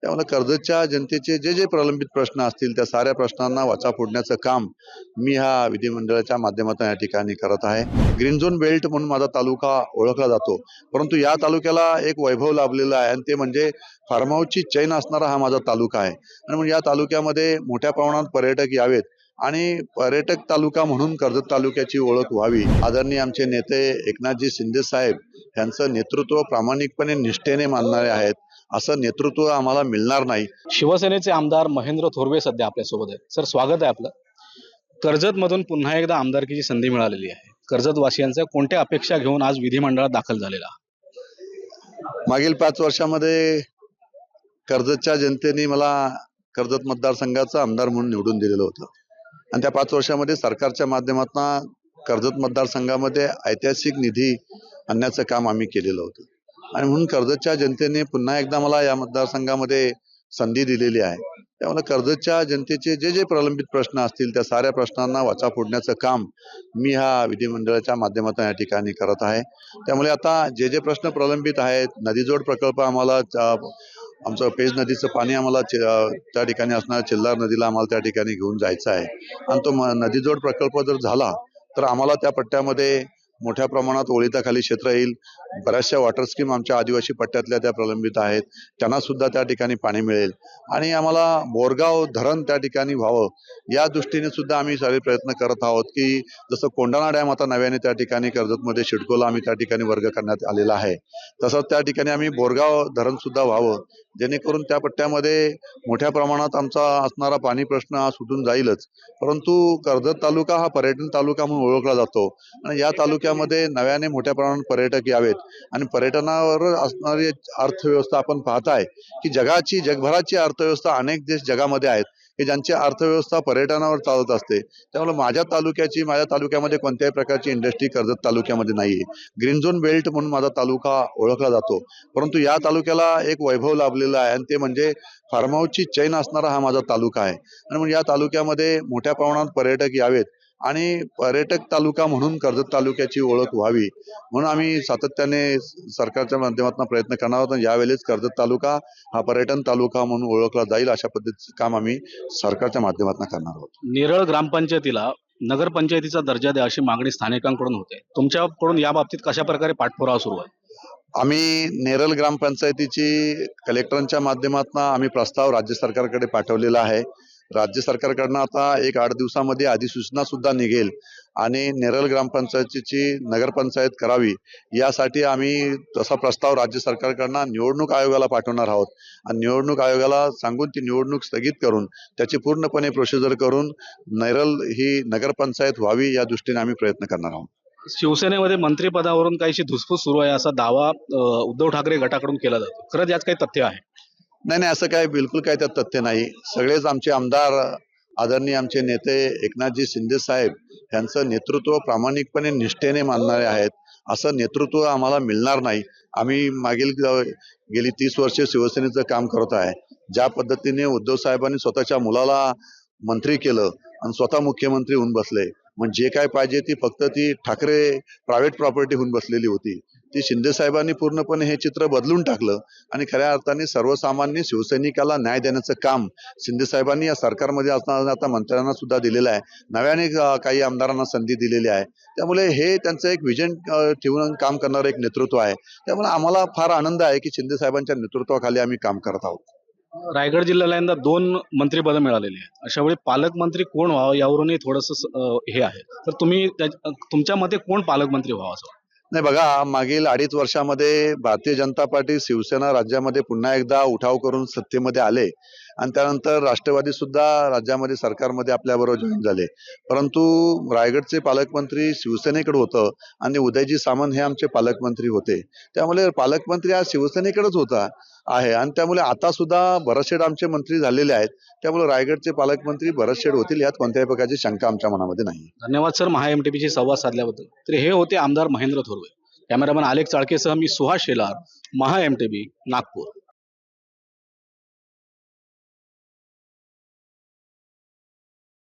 त्यामुळे कर्जतच्या जनतेचे जे जे प्रलंबित प्रश्न असतील त्या साऱ्या प्रश्नांना वाचा फोडण्याचं काम मी ह्या विधिमंडळाच्या माध्यमातून या ठिकाणी करत आहे. ग्रीन झोन बेल्ट म्हणून माझा तालुका ओळखला जातो, परंतु या तालुक्याला एक वैभव लाभलेलं आहे आणि ते म्हणजे फार्म हाऊसची चैन असणारा हा माझा तालुका आहे. आणि म्हणून या तालुक्यामध्ये मोठ्या प्रमाणात पर्यटक यावेत आणि पर्यटक तालुका म्हणून कर्जत तालुक्याची ओळख व्हावी. आदरणीय आमचे नेते एकनाथजी शिंदे साहेब यांचं नेतृत्व प्रामाणिकपणे निष्ठेने मानणारे आहेत. असं नेतृत्व आम्हाला मिळणार नाही. शिवसेनेचे आमदार महेंद्र थोरवे सध्या आपल्यासोबत आहेत. सर, स्वागत आहे आपलं. कर्जतमधून पुन्हा एकदा आमदारकीची संधी मिळालेली आहे. कर्जतवासियांच्या कोणत्या अपेक्षा घेऊन आज विधिमंडळात दाखल झालेला? मागील 5 वर्षामध्ये कर्जतच्या जनतेने मला कर्जत मतदारसंघाचा आमदार म्हणून निवडून दिलेलं होतं आणि त्या 5 वर्षामध्ये सरकारच्या माध्यमातून कर्जत मतदारसंघामध्ये ऐतिहासिक निधी आणण्याचं काम आम्ही केलेलं होतं आणि म्हणून कर्जतच्या जनतेने पुन्हा एकदा मला या मतदारसंघामध्ये संधी दिलेली आहे. त्यामुळे कर्जतच्या जनतेचे जे जे प्रलंबित प्रश्न असतील त्या साऱ्या प्रश्नांना वाचा फोडण्याचं काम मी ह्या विधिमंडळाच्या माध्यमातून या ठिकाणी करत आहे. त्यामुळे आता जे जे प्रश्न प्रलंबित आहेत, नदीजोड प्रकल्प आम्हाला आमचं पेज नदीचं पाणी आम्हाला त्या ठिकाणी असणाऱ्या चिल्लार नदीला आम्हाला त्या ठिकाणी घेऊन जायचं आहे आणि तो नदीजोड प्रकल्प जर झाला तर आम्हाला त्या पट्ट्यामध्ये मोठ्या प्रमाणात ओळीताखाली क्षेत्र येईल. बऱ्याचशा वॉटर स्कीम आमच्या आदिवासी पट्ट्यातल्या त्या प्रलंबित आहेत, त्यांना सुद्धा त्या ठिकाणी पाणी मिळेल आणि आम्हाला बोरगाव धरण त्या ठिकाणी व्हावं या दृष्टीने सुद्धा आम्ही सारे प्रयत्न करत आहोत की जसं कोंढाणा डॅम आता नव्याने त्या ठिकाणी कर्जतमध्ये सिडकोला आम्ही त्या ठिकाणी वर्ग करण्यात आलेला आहे, तसंच त्या ठिकाणी आम्ही बोरगाव धरण सुद्धा व्हावं जेणेकरून त्या पट्ट्यामध्ये मोठ्या प्रमाणात आमचा असणारा पाणी प्रश्न हा सुटून जाईलच. परंतु कर्जत तालुका हा पर्यटन तालुका म्हणून ओळखला जातो आणि या तालुक्यामध्ये नव्याने मोठ्या प्रमाणात पर्यटक यावेत आणि पर्यटनावर असणारी अर्थव्यवस्था आपण पाहताय की जगभराची अर्थव्यवस्था अनेक देश जगामध्ये आहेत की ज्यांची अर्थव्यवस्था पर्यटनावर चालत असते. त्यामुळे माझ्या तालुक्यामध्ये कोणत्याही प्रकारची इंडस्ट्री कर्जत तालुक्यामध्ये नाहीये. ग्रीन झोन बेल्ट म्हणून माझा तालुका ओळखला जातो, परंतु या तालुक्याला एक वैभव लाभलेलं आहे आणि ते म्हणजे फार्म हाऊसची चैन असणारा हा माझा तालुका आहे आणि म्हणून या तालुक्यामध्ये मोठ्या प्रमाणात पर्यटक यावेत आणि पर्यटक तालुका म्हणून कर्जत तालुक्याची ओळख व्हावी म्हणून आम्ही सातत्याने सरकारच्या माध्यमातून प्रयत्न करणार आहोत. यावेळेस कर्जत तालुका हा पर्यटन तालुका म्हणून ओळखला जाईल अशा पद्धतीचं काम आम्ही सरकारच्या माध्यमातून करणार आहोत. नेरळ ग्रामपंचायतीला नगरपंचायतीचा दर्जा द्या अशी मागणी स्थानिकांकडून होते. तुमच्याकडून या बाबतीत कशा प्रकारे पाठपुरावा सुरू आहे? आम्ही नेरळ ग्रामपंचायतीची कलेक्टरांच्या माध्यमातून आम्ही प्रस्ताव राज्य सरकारकडे पाठवलेला आहे. राज्य सरकारकडनं आता एक 8 दिवसामध्ये अधिसूचना सुद्धा निघेल आणि नेरळ ग्रामपंचायतीची नगरपंचायत करावी यासाठी आम्ही तसा प्रस्ताव राज्य सरकारकडनं निवडणूक आयोगाला पाठवणार आहोत आणि निवडणूक आयोगाला सांगून ती निवडणूक स्थगित करून त्याची पूर्णपणे प्रोसिजर करून नेरळ ही नगरपंचायत व्हावी या दृष्टीने आम्ही प्रयत्न करणार आहोत. शिवसेनेमध्ये मंत्रिपदावरून काहीशी धुसफूस सुरू आहे असा दावा उद्धव ठाकरे गटाकडून केला जातो. खरंच यात काही तथ्य आहे? नाही, असं काय बिलकुल काही त्यात तथ्य नाही. सगळेच आमचे आमदार आदरणीय आमचे नेते एकनाथजी शिंदे साहेब यांचं नेतृत्व प्रामाणिकपणे निष्ठेने मानणारे आहेत. असं नेतृत्व आम्हाला मिळणार नाही. आम्ही गेली 30 वर्षे शिवसेनेचं काम करत आहे. ज्या पद्धतीने उद्धव साहेबांनी स्वतःच्या मुलाला मंत्री केलं आणि स्वतः मुख्यमंत्री होऊन बसले, म्हणजे जे काय पाहिजे ती फक्त ती ठाकरे प्रायव्हेट प्रॉपर्टी होऊन बसलेली होती, ती शिंदे साहेबांनी पूर्णपणे हे चित्र बदलून टाकलं आणि खऱ्या अर्थाने सर्वसामान्य शिवसैनिकाला न्याय देण्याचं काम शिंदे साहेबांनी या सरकारमध्ये असणाऱ्या आता मंत्र्यांना सुद्धा दिलेलं आहे. नव्याने काही आमदारांना संधी दिलेली आहे. त्यामुळे हे त्यांचं एक विजन ठेवून काम करणारं एक नेतृत्व आहे. त्यामुळे आम्हाला फार आनंद आहे की शिंदे साहेबांच्या नेतृत्वाखाली आम्ही काम करत आहोत. रायगड जिल्ह्याला यंदा 2 मंत्रिपदं मिळालेली आहेत. अशा वेळी पालकमंत्री कोण व्हावं यावरूनही थोडंसं हे आहे. तर तुमच्या मते कोण पालकमंत्री व्हावं असं? नाही बघा, मागील 2.5 वर्षामध्ये भारतीय जनता पार्टी शिवसेना राज्यामध्ये पुन्हा एकदा उठाव करून सत्तेमध्ये आले आणि त्यानंतर राष्ट्रवादी सुद्धा राज्यामध्ये सरकारमध्ये आपल्याबरोबर जॉईन झाले. परंतु रायगडचे पालकमंत्री शिवसेनेकडे होतं आणि उदयजी सामंत हे आमचे पालकमंत्री होते. त्यामुळे पालकमंत्री हा शिवसेनेकडेच होता आहे आणि त्यामुळे आता सुद्धा भरतशेठ आमचे मंत्री झालेले आहेत. त्यामुळे रायगडचे पालकमंत्री भरतशेठ होतील यात कोणत्याही प्रकारची शंका आमच्या मनामध्ये नाही. धन्यवाद सर, महा-एमटीपीशी संवाद साधल्याबद्दल. तर हे होते आमदार महेंद्र थोरवे. कॅमेरामन आलेख चाळकेसह मी सुहास शेलार, महा-एमटीपी, नागपूर.